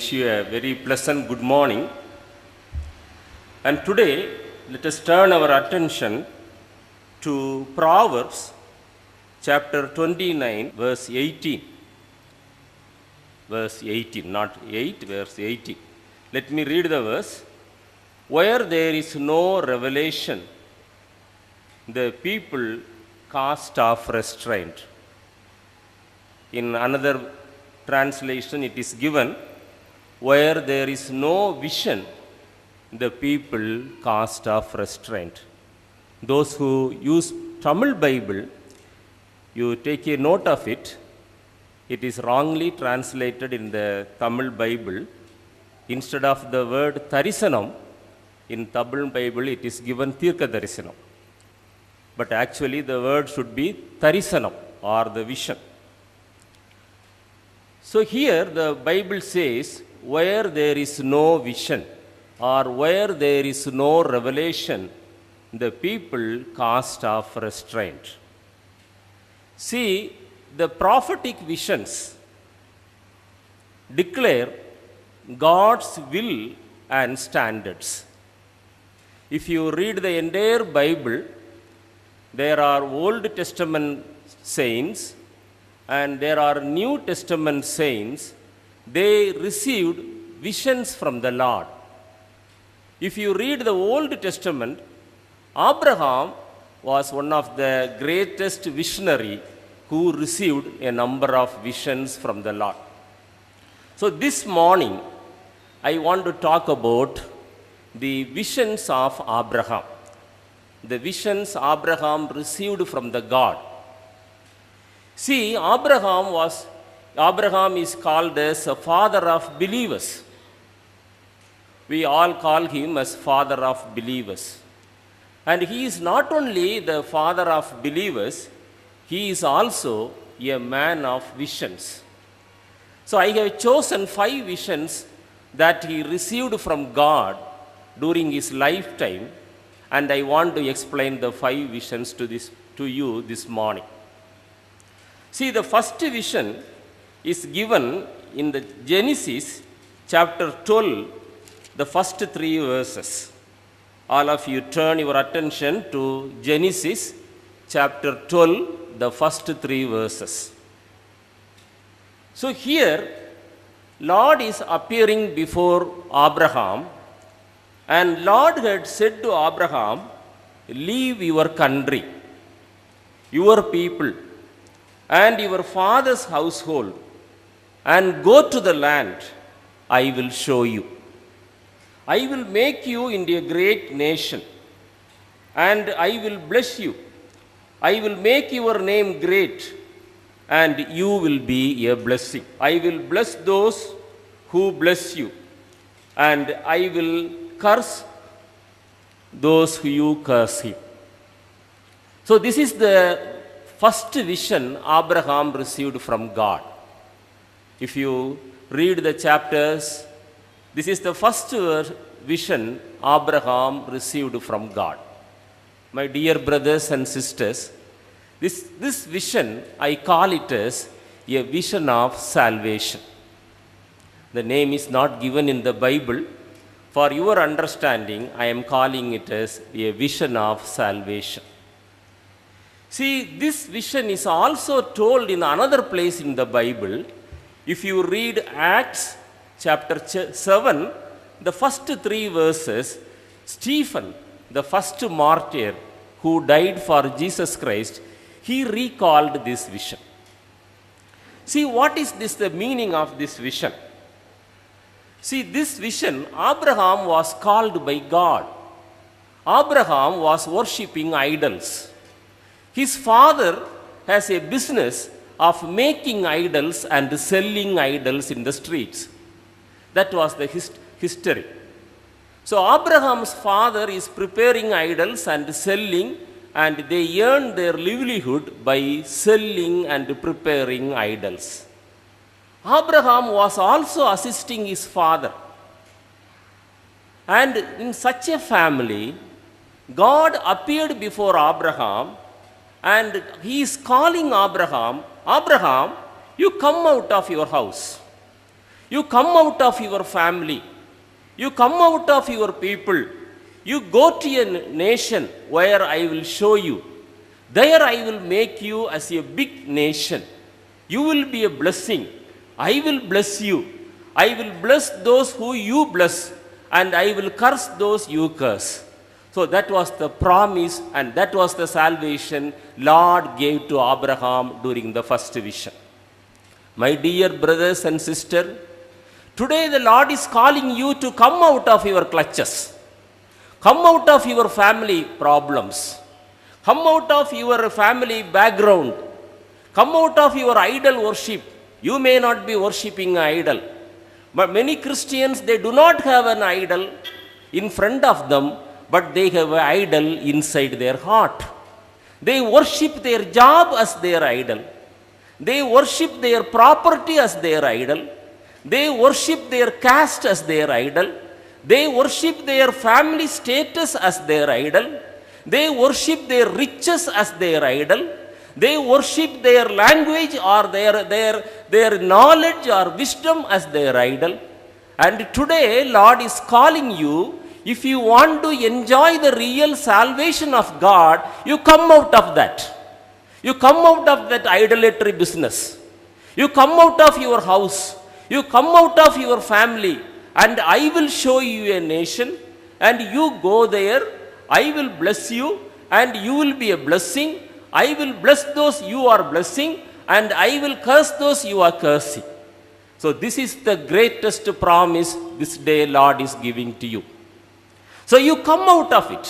wish you a very pleasant good morning. And today, let us turn our attention to Proverbs chapter 29, verse 18. Verse 18, not 8, verse 18. Let me read the verse. Where there is no revelation, the people cast off restraint. In another translation, it is given, where there is no vision, the people cast off restraint. Those who use Tamil Bible, you take a note of it. It is wrongly translated in the Tamil Bible. Instead of the word Tharisanam, in Tamil Bible it is given Tirka Tharisanam. But actually the word should be Tharisanam, or the vision. So here the Bible says, where there is no vision or where there is no revelation, the people cast off restraint. See, the prophetic visions declare God's will and standards. If you read the entire Bible, there are Old Testament saints and there are New Testament saints. They received visions from the Lord. If you read the Old Testament, Abraham was one of the greatest visionary who received a number of visions from the Lord. So this morning, I want to talk about the visions of Abraham. The visions Abraham received from the God. See, Abraham is called as a father of believers. We all call him as father of believers. And he is not only the father of believers, he is also a man of visions. So I have chosen 5 visions that he received from God during his lifetime, and I want to explain the 5 visions to you this morning. See, the first vision is given in the Genesis chapter 12, the first 3 verses. All of you turn your attention to Genesis chapter 12, the first 3 verses. So here, Lord is appearing before Abraham, and Lord had said to Abraham, leave your country, your people, and your father's household, and go to the land I will show you. I will make you into a great nation, and I will bless you. I will make your name great, and you will be a blessing. I will bless those who bless you, and I will curse those who you curse him. So this is the first vision Abraham received from God. If you read the chapters, this is the first vision Abraham received from God. My dear brothers and sisters, this vision, I call it as a vision of salvation. The name is not given in the Bible. For your understanding, I am calling it as a vision of salvation. See, this vision is also told in another place in the Bible. If you read Acts chapter 7, the first 3 verses, Stephen, the first martyr who died for Jesus Christ, he recalled this vision. See, what is the meaning of this vision? See, this vision, Abraham was called by God. Abraham was worshipping idols. His father has a business of making idols and selling idols in the streets. That was the history. So Abraham's father is preparing idols and selling, and they earn their livelihood by selling and preparing idols. Abraham was also assisting his father. And in such a family, God appeared before Abraham, and he is calling Abraham, Abraham, you come out of your house. You come out of your family. You come out of your people. You go to a nation where I will show you. There I will make you as a big nation. You will be a blessing. I will bless you. I will bless those who you bless, and I will curse those you curse. So that was the promise, and that was the salvation Lord gave to Abraham during the first vision. My dear brothers and sisters, today the Lord is calling you to come out of your clutches. Come out of your family problems. Come out of your family background. Come out of your idol worship. You may not be worshipping an idol. But many Christians, they do not have an idol in front of them, but they have an idol inside their heart. They worship their job as their idol. They worship their property as their idol. They worship their caste as their idol. They worship their family status as their idol. They worship their riches as their idol. They worship their language or their knowledge or wisdom as their idol. And today, Lord is calling you, if you want to enjoy the real salvation of God, you come out of that. You come out of that idolatry business. You come out of your house. You come out of your family. And I will show you a nation. And you go there. I will bless you. And you will be a blessing. I will bless those you are blessing, and I will curse those you are cursing. So this is the greatest promise this day Lord is giving to you. So you come out of it.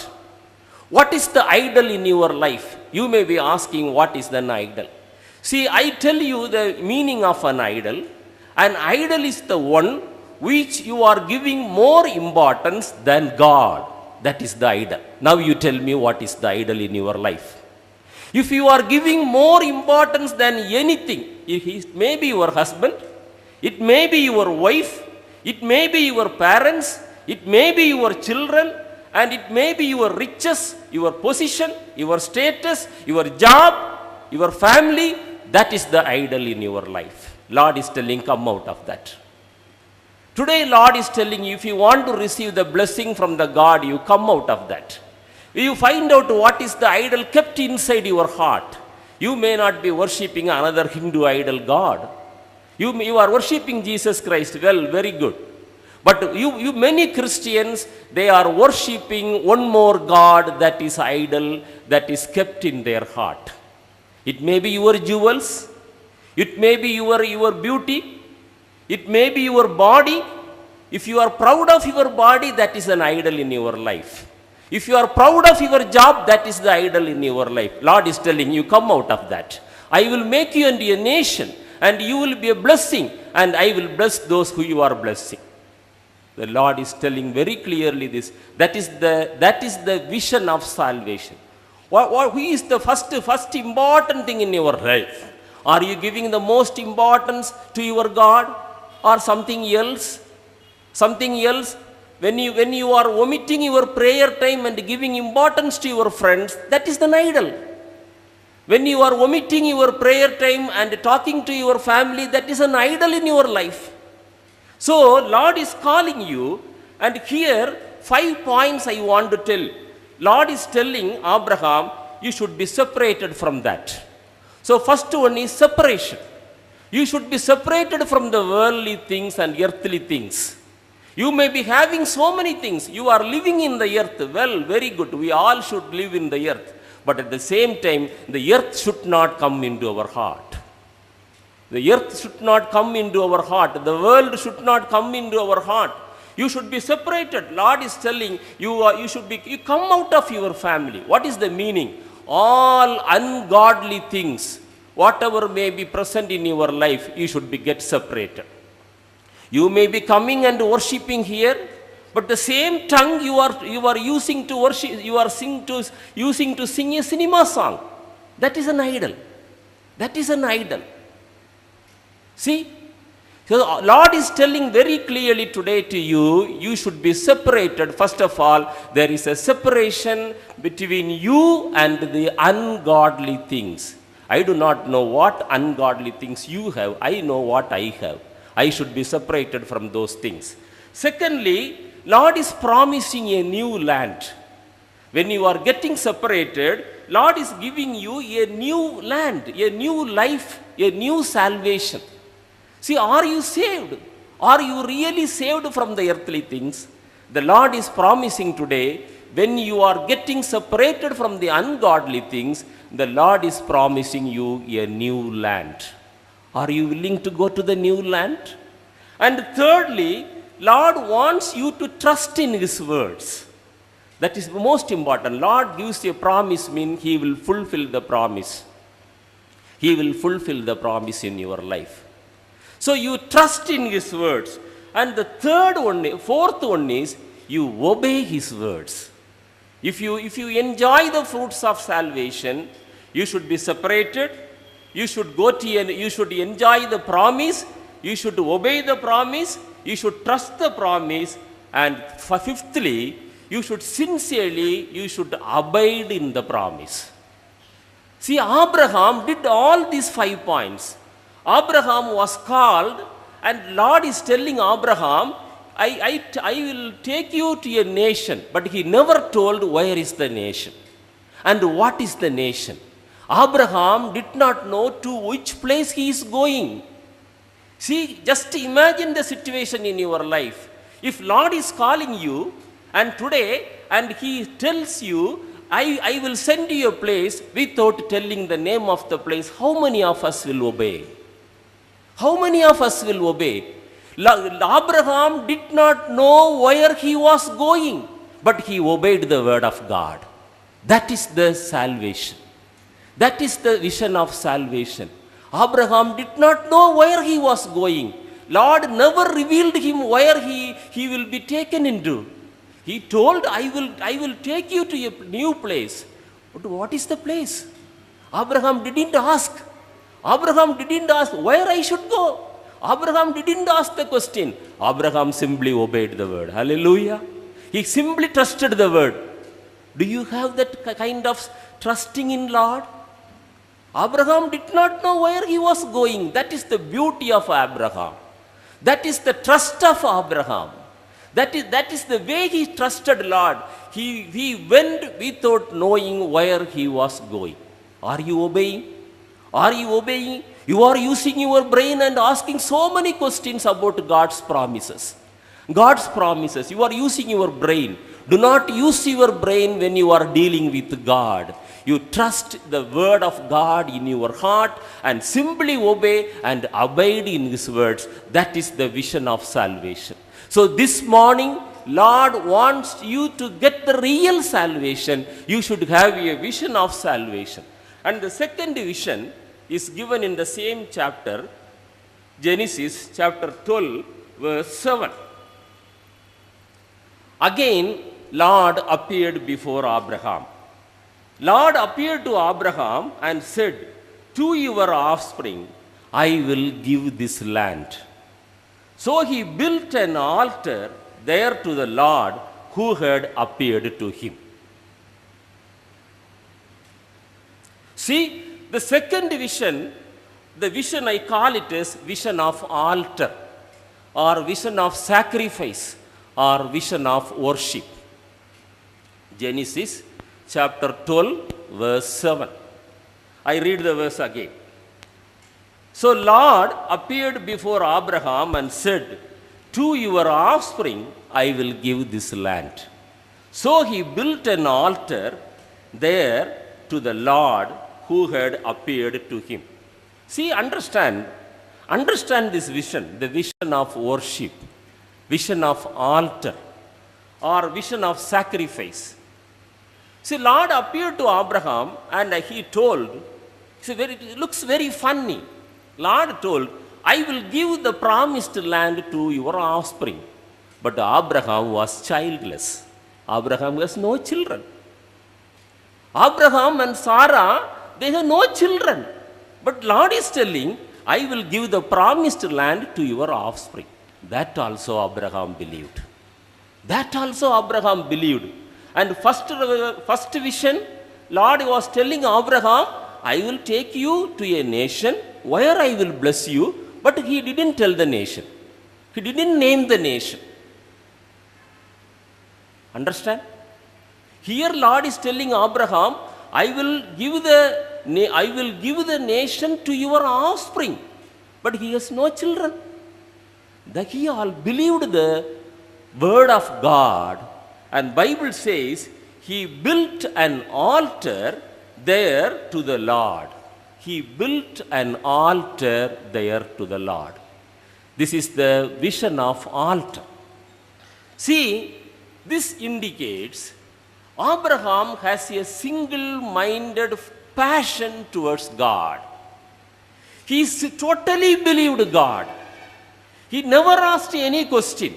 What is the idol in your life? You may be asking, what is an idol? See, I tell you the meaning of an idol. An idol is the one which you are giving more importance than God. That is the idol. Now you tell me, what is the idol in your life? If you are giving more importance than anything, it may be your husband, it may be your wife, it may be your parents, it may be your children, and it may be your riches, your position, your status, your job, your family, that is the idol in your life. Lord is telling, come out of that. Today Lord is telling you, if you want to receive the blessing from the God, you come out of that. You find out what is the idol kept inside your heart. You may not be worshipping another Hindu idol God. You are worshipping Jesus Christ. Well, very good. But you many Christians, they are worshipping one more God, that is idol, that is kept in their heart. It may be your jewels. It may be your beauty. It may be your body. If you are proud of your body, that is an idol in your life. If you are proud of your job, that is the idol in your life. Lord is telling you, come out of that. I will make you into a nation, and you will be a blessing, and I will bless those who you are blessing. The Lord is telling very clearly this. That is the vision of salvation. Who is the first important thing in your life? Are you giving the most importance to your God or something else? Something else? When you are omitting your prayer time and giving importance to your friends, that is an idol. When you are omitting your prayer time and talking to your family, that is an idol in your life. So Lord is calling you, and here 5 points I want to tell. Lord is telling Abraham, you should be separated from that. So first one is separation. You should be separated from the worldly things and earthly things. You may be having so many things. You are living in the earth. Well, very good. We all should live in the earth. But at the same time, the earth should not come into our heart. The earth should not come into our heart. The world should not come into our heart. You should be separated. Lord is telling you, you come out of your family. What is the meaning? All ungodly things, whatever may be present in your life, you should get separated. You may be coming and worshipping here, but the same tongue you are using to worship, you are using to sing a cinema song. That is an idol. That is an idol. See? So Lord is telling very clearly today to you, you should be separated. First of all, there is a separation between you and the ungodly things. I do not know what ungodly things you have. I know what I have. I should be separated from those things. Secondly, Lord is promising a new land. When you are getting separated, Lord is giving you a new land, a new life, a new salvation. See, are you saved? Are you really saved from the earthly things? The Lord is promising today, when you are getting separated from the ungodly things, the Lord is promising you a new land. Are you willing to go to the new land? And thirdly, Lord wants you to trust in His words. That is the most important. Lord gives a promise, means He will fulfill the promise. He will fulfill the promise in your life. So you trust in His words. And the fourth one is you obey His words. If you enjoy the fruits of salvation, you should be separated. You should you should enjoy the promise. You should obey the promise. You should trust the promise. And fifthly, you should sincerely, you should abide in the promise. See, Abraham did all these 5 points. Abraham was called, and Lord is telling Abraham, I will take you to a nation. But He never told where is the nation and what is the nation. Abraham did not know to which place he is going. See, just imagine the situation in your life. If Lord is calling you, and today, and He tells you, I will send you a place, without telling the name of the place, how many of us will obey? How many of us will obey? Abraham did not know where he was going, but he obeyed the word of God. That is the salvation. That is the vision of salvation. Abraham did not know where he was going. Lord never revealed him where he will be taken into. He told, I will take you to a new place. But what is the place? Abraham didn't ask. Abraham didn't ask where I should go. Abraham didn't ask the question. Abraham simply obeyed the word. Hallelujah. He simply trusted the word. Do you have that kind of trusting in Lord? Abraham did not know where he was going. That is the beauty of Abraham. That is the trust of Abraham. That is the way he trusted Lord. He went without knowing where he was going. Are you obeying? Are you obeying? You are using your brain and asking so many questions about God's promises. God's promises. You are using your brain. Do not use your brain when you are dealing with God. You trust the word of God in your heart and simply obey and abide in His words. That is the vision of salvation. So this morning, Lord wants you to get the real salvation. You should have a vision of salvation. And the second vision is given in the same chapter, Genesis chapter 12, verse 7. Again, Lord appeared before Abraham. Lord appeared to Abraham and said, to your offspring, I will give this land. So he built an altar there to the Lord who had appeared to him. See, the second vision, the vision I call it as vision of altar, or vision of sacrifice, or vision of worship. Genesis chapter 12, verse 7. I read the verse again. So Lord appeared before Abraham and said, to your offspring I will give this land. So he built an altar there to the Lord who had appeared to him. See, understand this vision, the vision of worship, vision of altar, or vision of sacrifice. See, Lord appeared to Abraham and he told, it looks very funny. Lord told, I will give the promised land to your offspring. But Abraham was childless. Abraham has no children. Abraham and Sarah, they have no children. But Lord is telling, I will give the promised land to your offspring. That also Abraham believed. That also Abraham believed. And first vision, Lord was telling Abraham, I will take you to a nation where I will bless you, but he didn't tell the nation. He didn't name the nation. Understand? Here Lord is telling Abraham, I will give the nation to your offspring. But he has no children. He all believed the word of God, and Bible says he built an altar there to the Lord. He built an altar there to the Lord. This is the vision of altar. See, this indicates Abraham has a single-minded passion towards God. He totally believed God. He never asked any question.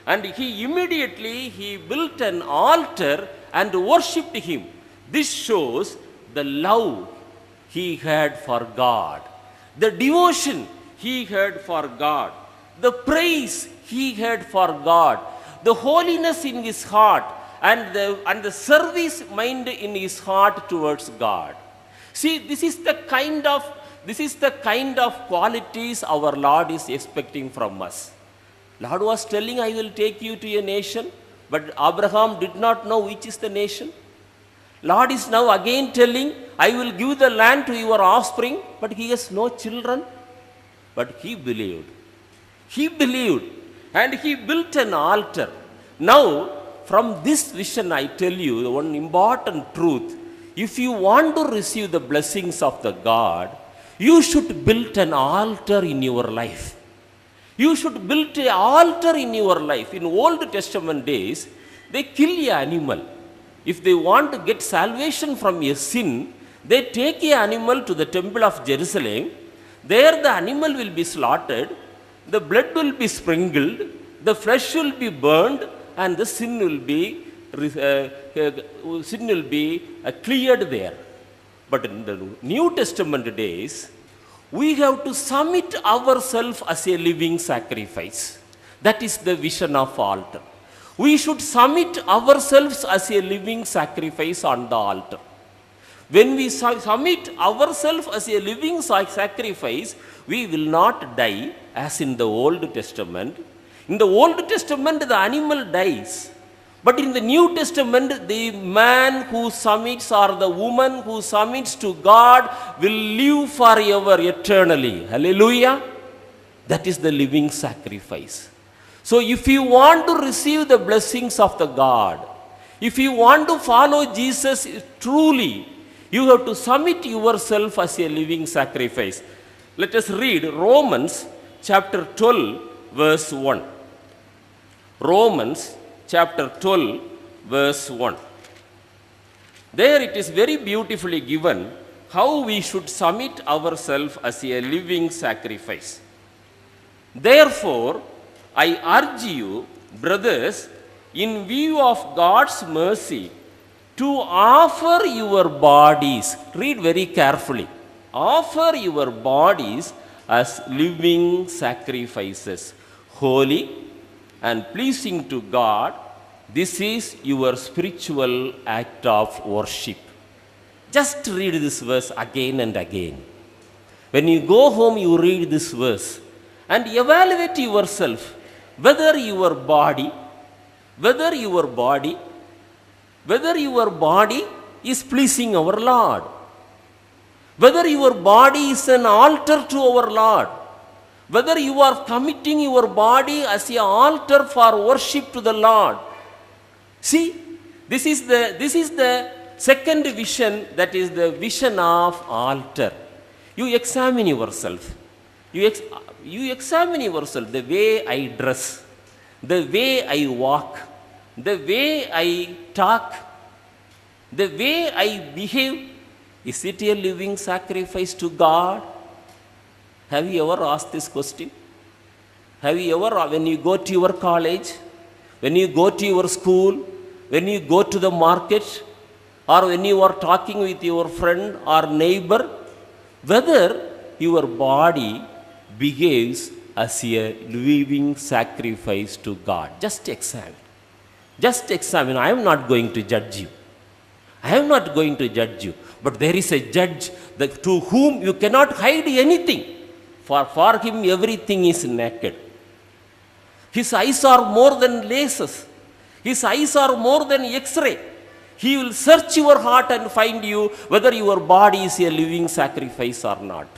And he built an altar and worshipped him. This shows the love he had for God, the devotion he had for God, the praise he had for God, the holiness in his heart, and the service mind in his heart towards God. See, this is the kind of qualities our Lord is expecting from us. Lord was telling, I will take you to a nation, but Abraham did not know which is the nation. Lord is now again telling, I will give the land to your offspring, but he has no children. But he believed. He believed, and he built an altar. Now, from this vision, I tell you the one important truth. If you want to receive the blessings of the God, you should build an altar in your life. You should build an altar in your life. In Old Testament days, they kill an animal. If they want to get salvation from a sin, they take an animal to the temple of Jerusalem. There the animal will be slaughtered, the blood will be sprinkled, the flesh will be burned, and the sin will be cleared there. But in the New Testament days, we have to submit ourselves as a living sacrifice. That is the vision of altar. We should submit ourselves as a living sacrifice on the altar. When we submit ourselves as a living sacrifice, we will not die as in the Old Testament. In the Old Testament, the animal dies. But in the New Testament, the man who submits or the woman who submits to God will live forever eternally. Hallelujah. That is the living sacrifice. So if you want to receive the blessings of the God, if you want to follow Jesus truly, you have to submit yourself as a living sacrifice. Let us read Romans chapter 12, verse 1. Romans chapter 12, verse 1. There it is very beautifully given how we should submit ourselves as a living sacrifice. Therefore, I urge you, brothers, in view of God's mercy, to offer your bodies. Read very carefully. Offer your bodies as living sacrifices, holy and pleasing to God. This is your spiritual act of worship. Just read this verse again and again. When you go home, you read this verse and evaluate yourself whether your body is pleasing our Lord, whether your body is an altar to our Lord, whether you are committing your body as an altar for worship to the Lord. See, this is the second vision, that is the vision of altar. You examine yourself. You examine yourself, the way I dress, the way I walk, the way I talk, the way I behave. Is it a living sacrifice to God? Have you ever asked this question? Have you ever, when you go to your college, when you go to your school, when you go to the market, or when you are talking with your friend or neighbor, whether your body behaves as a living sacrifice to God? Just examine. Just examine. I am not going to judge you. I am not going to judge you. But there is a judge to whom you cannot hide anything. For him, everything is naked. His eyes are more than lasers. His eyes are more than X-ray. He will search your heart and find you whether your body is a living sacrifice or not.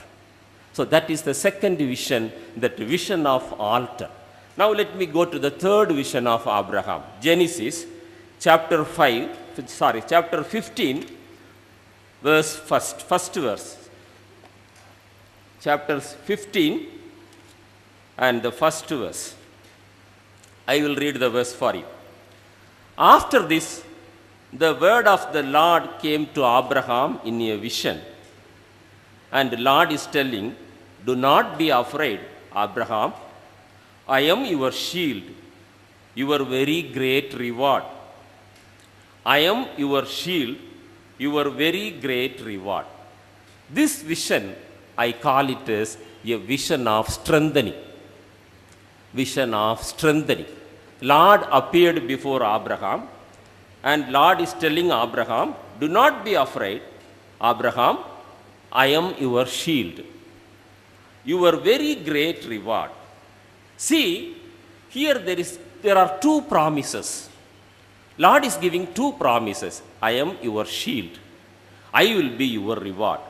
So that is the second vision, that vision of altar. Now let me go to the third vision of Abraham. Genesis chapter 15, verse first verse. Chapter 15 and the first verse. I will read the verse for you. After this, the word of the Lord came to Abraham in a vision. And the Lord is telling, do not be afraid, Abraham. I am your shield, your very great reward. I am your shield, your very great reward. This vision, I call it as a vision of strengthening. Vision of strengthening. Lord appeared before Abraham, and Lord is telling Abraham, do not be afraid, Abraham, I am your shield, your very great reward. See, here there are two promises. Lord is giving two promises. I am your shield. I will be your reward.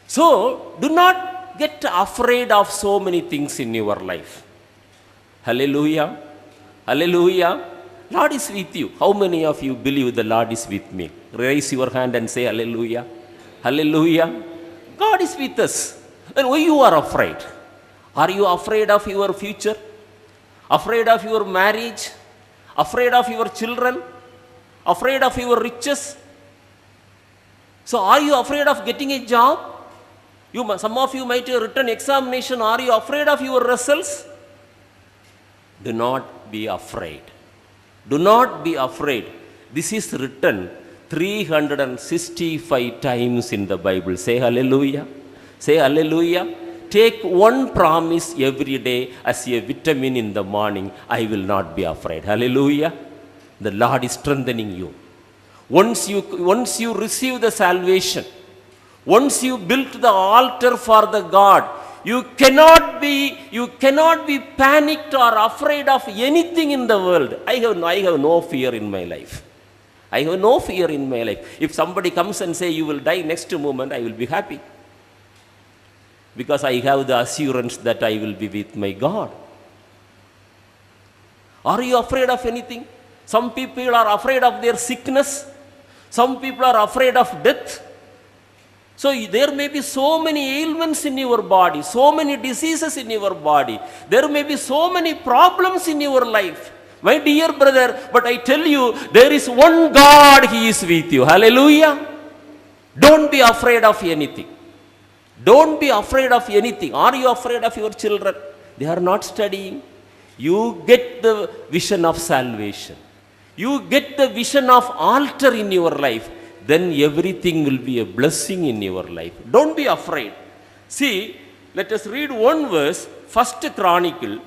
So, do not get afraid of so many things in your life. Hallelujah. Hallelujah. Lord is with you. How many of you believe the Lord is with me? Raise your hand and say hallelujah. Hallelujah. God is with us. Then why you are afraid? Are you afraid of your future? Afraid of your marriage? Afraid of your children? Afraid of your riches? So are you afraid of getting a job? Some of you might have written examination. Are you afraid of your results? Do not be afraid. Do not be afraid. This is written 365 times in the Bible. Say hallelujah. Say hallelujah. Take one promise every day as a vitamin in the morning. I will not be afraid. Hallelujah. The Lord is strengthening you. Once you receive the salvation, once you built the altar for the God, you cannot be panicked or afraid of anything in the world. I have no fear in my life. I have no fear in my life. If somebody comes and say you will die next moment, I will be happy. Because I have the assurance that I will be with my God. Are you afraid of anything? Some people are afraid of their sickness. Some people are afraid of death. So there may be so many ailments in your body, so many diseases in your body. There may be so many problems in your life. My dear brother, but I tell you, there is one God, He is with you. Hallelujah. Don't be afraid of anything. Don't be afraid of anything. Are you afraid of your children? They are not studying. You get the vision of salvation. You get the vision of altar in your life. Then everything will be a blessing in your life. Don't be afraid. See, let us read one verse, First Chronicle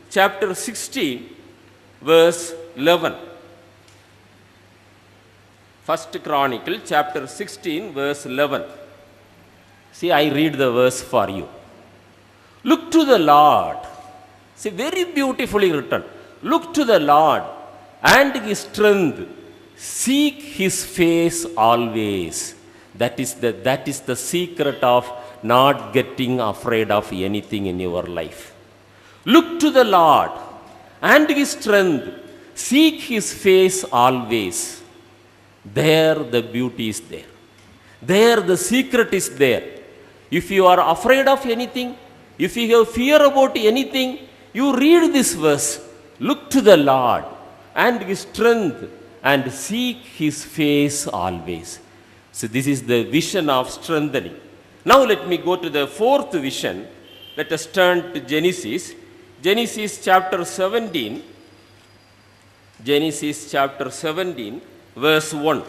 chapter 16, verse 11. First Chronicle chapter 16, verse 11. See, I read the verse for you. Look to the Lord. See, very beautifully written. Look to the Lord and His strength. Seek His face always. That is the secret of not getting afraid of anything in your life. Look to the Lord and His strength. Seek His face always. There the beauty is there. There the secret is there. If you are afraid of anything, if you have fear about anything, you read this verse. Look to the Lord and His strength and seek His face always. So this is the vision of strengthening. Now let me go to the fourth vision. Let us turn to Genesis. Genesis chapter 17. Genesis chapter 17, verse 1.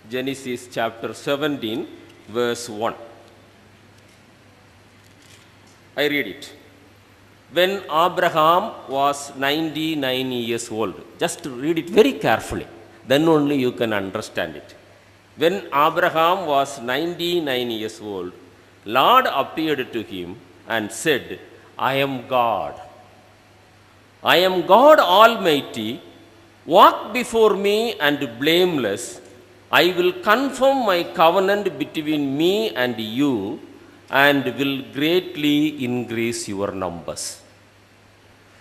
Genesis chapter 17, verse 1. I read it. When Abraham was 99 years old, just read it very carefully, then only you can understand it. When Abraham was 99 years old, Lord appeared to him and said, I am God. I am God Almighty. Walk before me and blameless. I will confirm my covenant between me and you and will greatly increase your numbers.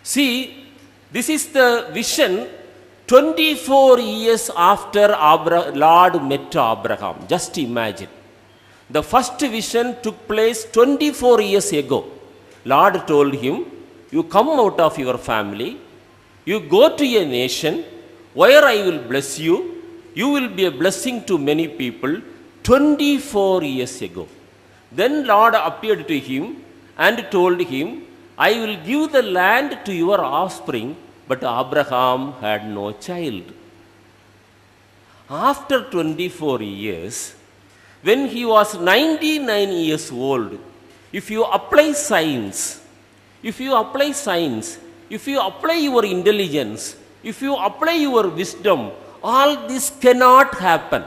See, this is the vision 24 years after Lord met Abraham. Just imagine. The first vision took place 24 years ago. Lord told him, you come out of your family, you go to a nation where I will bless you, you will be a blessing to many people. 24 years ago. Then Lord appeared to him and told him, I will give the land to your offspring, but Abraham had no child. After 24 years, when he was 99 years old, if you apply science, if you apply your intelligence, if you apply your wisdom, all this cannot happen.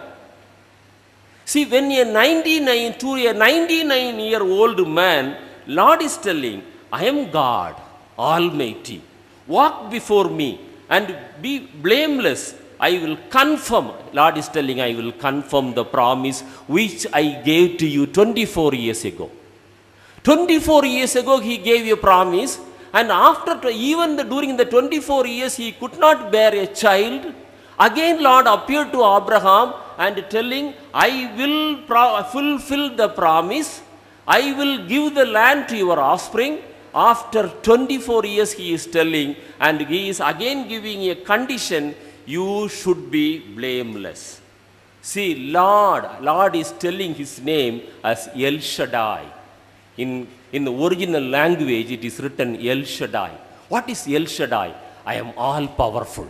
See, when a 99-year-old man, Lord is telling, I am God Almighty. Walk before me and be blameless. I will confirm. Lord is telling, I will confirm the promise which I gave to you 24 years ago. 24 years ago, he gave a promise, and after during the 24 years, he could not bear a child. Again, Lord appeared to Abraham and telling, I will fulfill the promise. I will give the land to your offspring. After 24 years, he is telling, and he is again giving a condition, you should be blameless. See, Lord is telling his name as El Shaddai. In the original language, it is written El Shaddai. What is El Shaddai? I am all powerful.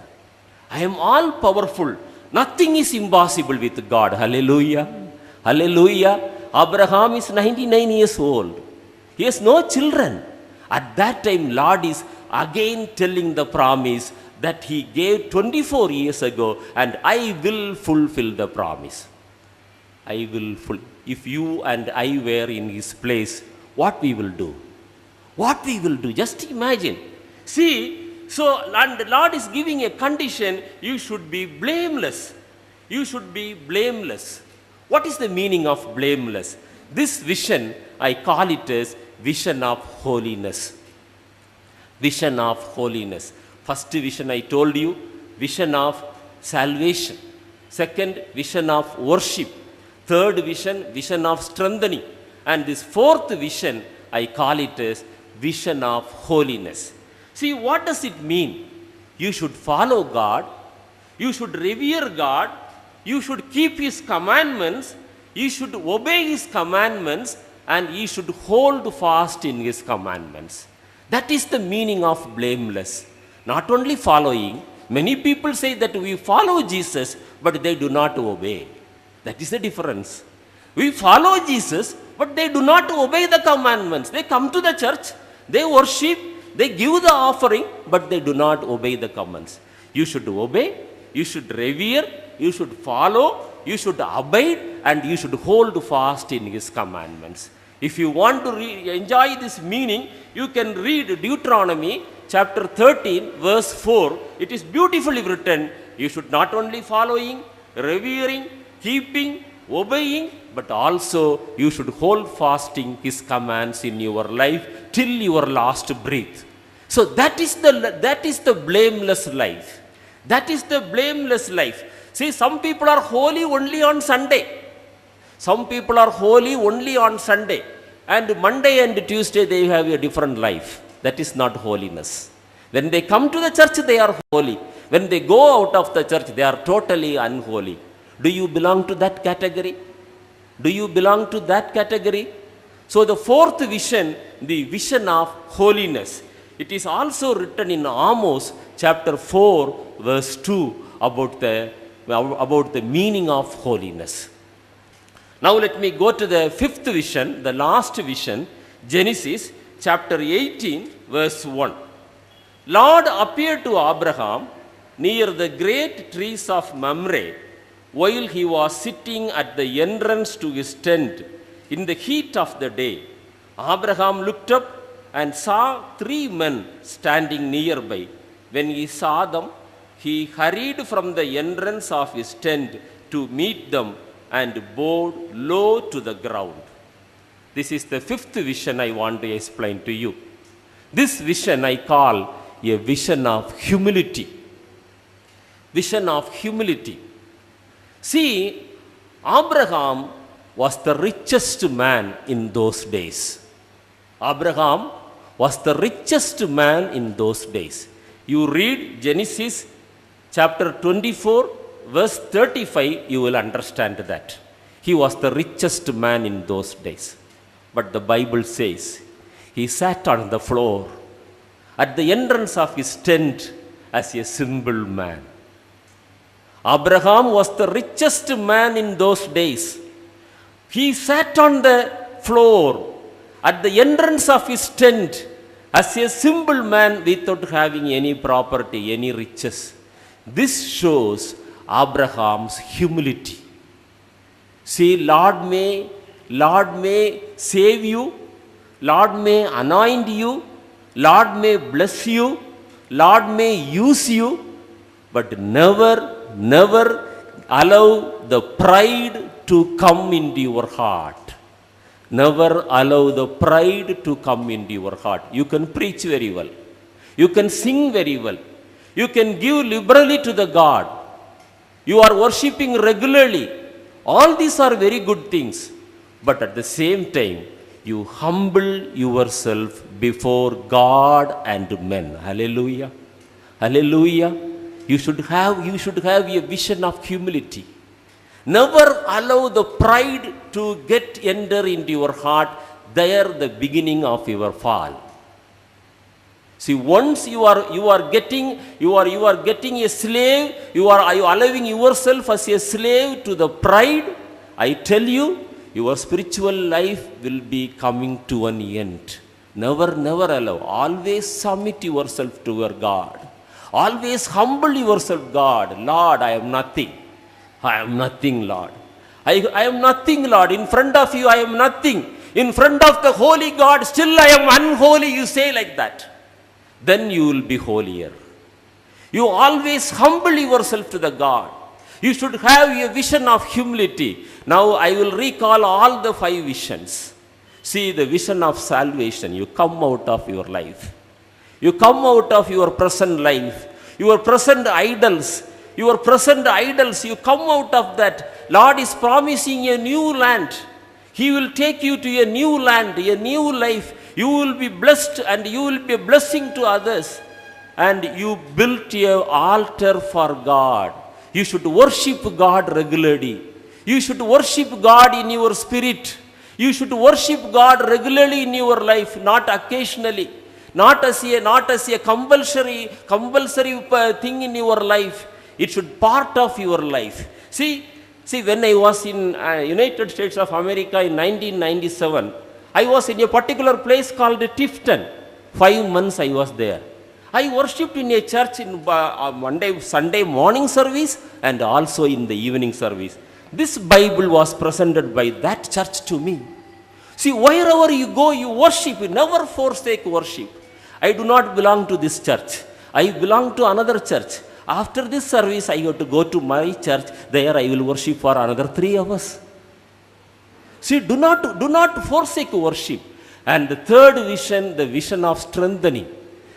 I am all powerful. Nothing is impossible with God. Hallelujah. Hallelujah. Abraham is 99 years old. He has no children. At that time, Lord is again telling the promise that he gave 24 years ago, and I will fulfill the promise. If you and I were in his place, what we will do? What we will do? Just imagine. See, so the Lord is giving a condition, you should be blameless. You should be blameless. What is the meaning of blameless? This vision, I call it as vision of holiness. Vision of holiness. First vision I told you, vision of salvation. Second, vision of worship. Third vision, vision of strengthening. And this fourth vision, I call it as vision of holiness. See, what does it mean? You should follow God. You should revere God. You should keep his commandments. You should obey his commandments. And you should hold fast in his commandments. That is the meaning of blameless. Not only following, many people say that we follow Jesus, but they do not obey. That is the difference. We follow Jesus, but they do not obey the commandments. They come to the church, they worship, they give the offering, but they do not obey the commands. You should obey, you should revere, you should follow, you should abide, and you should hold fast in his commandments. If you want to enjoy this meaning, you can read Deuteronomy chapter 13, verse 4. It is beautifully written. You should not only following, revering, keeping, obeying, but also you should hold fasting his commands in your life till your last breath. So that is the blameless life. That is the blameless life. See, some people are holy only on Sunday. Some people are holy only on Sunday. And Monday and Tuesday they have a different life. That is not holiness. When they come to the church, they are holy. When they go out of the church, they are totally unholy. Do you belong to that category? Do you belong to that category? So the fourth vision, the vision of holiness, it is also written in Amos chapter 4, verse 2 about the meaning of holiness. Now let me go to the fifth vision, the last vision, Genesis chapter 18, verse 1. Lord appeared to Abraham near the great trees of Mamre while he was sitting at the entrance to his tent in the heat of the day, Abraham looked up and saw 3 men standing nearby. When he saw them, he hurried from the entrance of his tent to meet them and bowed low to the ground. This is the 5th vision I want to explain to you. This vision I call a vision of humility. Vision of humility. See, Abraham was the richest man in those days. Abraham was the richest man in those days. You read Genesis chapter 24, verse 35, you will understand that. He was the richest man in those days. But the Bible says, he sat on the floor at the entrance of his tent as a simple man. Abraham was the richest man in those days. He sat on the floor at the entrance of his tent as a simple man without having any property, any riches. This shows Abraham's humility. See, Lord may save you, Lord may anoint you, Lord may bless you, Lord may use you, but never allow the pride to come into your heart. Never allow the pride to come into your heart. You can preach very well. You can sing very well. You can give liberally to the God. You are worshipping regularly. All these are very good things. But at the same time, you humble yourself before God and men. Hallelujah. Hallelujah. You should have a vision of humility. Never allow the pride to enter into your heart. There the beginning of your fall. See, once you are getting a slave, you are allowing yourself as a slave to the pride, I tell you, your spiritual life will be coming to an end. Never allow. Always submit yourself to your God. Always humble yourself, God. Lord, I am nothing. I am nothing, Lord. I am nothing, Lord. In front of you, I am nothing. In front of the holy God, still I am unholy. You say like that. Then you will be holier. You always humble yourself to the God. You should have a vision of humility. Now I will recall all the 5 visions. See, the vision of salvation. You come out of your life. You come out of your present life. Your present idols. You come out of that. Lord is promising a new land. He will take you to a new land, a new life. You will be blessed and you will be a blessing to others. And you built an altar for God. You should worship God regularly. You should worship God in your spirit. You should worship God regularly in your life, not occasionally. Not as a compulsory thing in your life. It should part of your life. See, when I was in United States of America in 1997, I was in a particular place called Tifton. 5 months I was there. I worshipped in a church in Sunday morning service and also in the evening service. This Bible was presented by that church to me. See, wherever you go, you worship. You never forsake worship. I do not belong to this church. I belong to another church. After this service, I have to go to my church. There I will worship for another 3 hours. See, do not forsake worship. And the third vision, the vision of strengthening.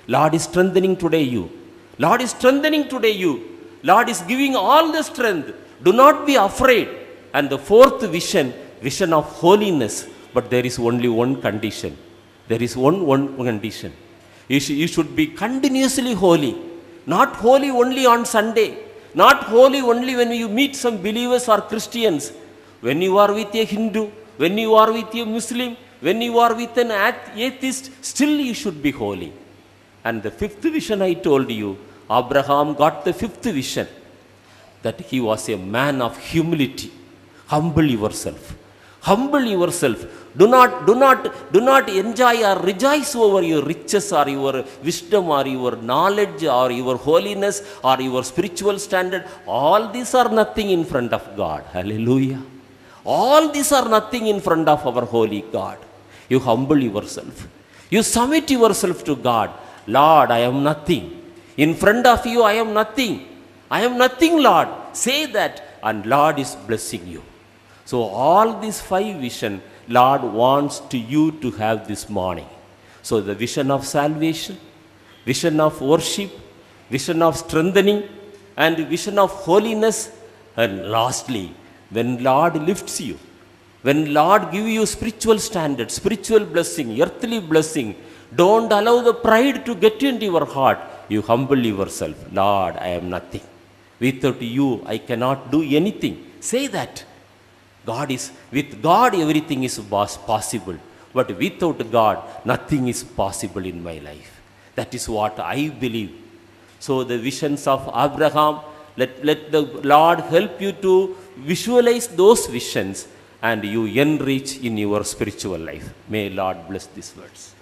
Lord is strengthening today you. Lord is strengthening today you. Lord is giving all the strength. Do not be afraid. And the fourth vision, vision of holiness. But there is only one condition. There is one condition. You should be continuously holy. Not holy only on Sunday. Not holy only when you meet some believers or Christians. When you are with a Hindu, when you are with a Muslim, when you are with an atheist, still you should be holy. And the fifth vision I told you, Abraham got the fifth vision, that he was a man of humility. Humble yourself. Humble yourself. Do not enjoy or rejoice over your riches or your wisdom or your knowledge or your holiness or your spiritual standard. All these are nothing in front of God. Hallelujah. All these are nothing in front of our holy God. You humble yourself. You submit yourself to God. Lord, I am nothing. In front of you, I am nothing. I am nothing, Lord. Say that, and Lord is blessing you. So all these 5 vision, Lord wants to you to have this morning. So the vision of salvation, vision of worship, vision of strengthening, and vision of holiness, and lastly, when Lord lifts you, when Lord give you spiritual standard, spiritual blessing, earthly blessing, don't allow the pride to get into your heart. You humble yourself. Lord, I am nothing. Without you, I cannot do anything. Say that. With God, everything is possible. But without God, nothing is possible in my life. That is what I believe. So the visions of Abraham, let the Lord help you to visualize those visions and you enrich in your spiritual life. May Lord bless these words.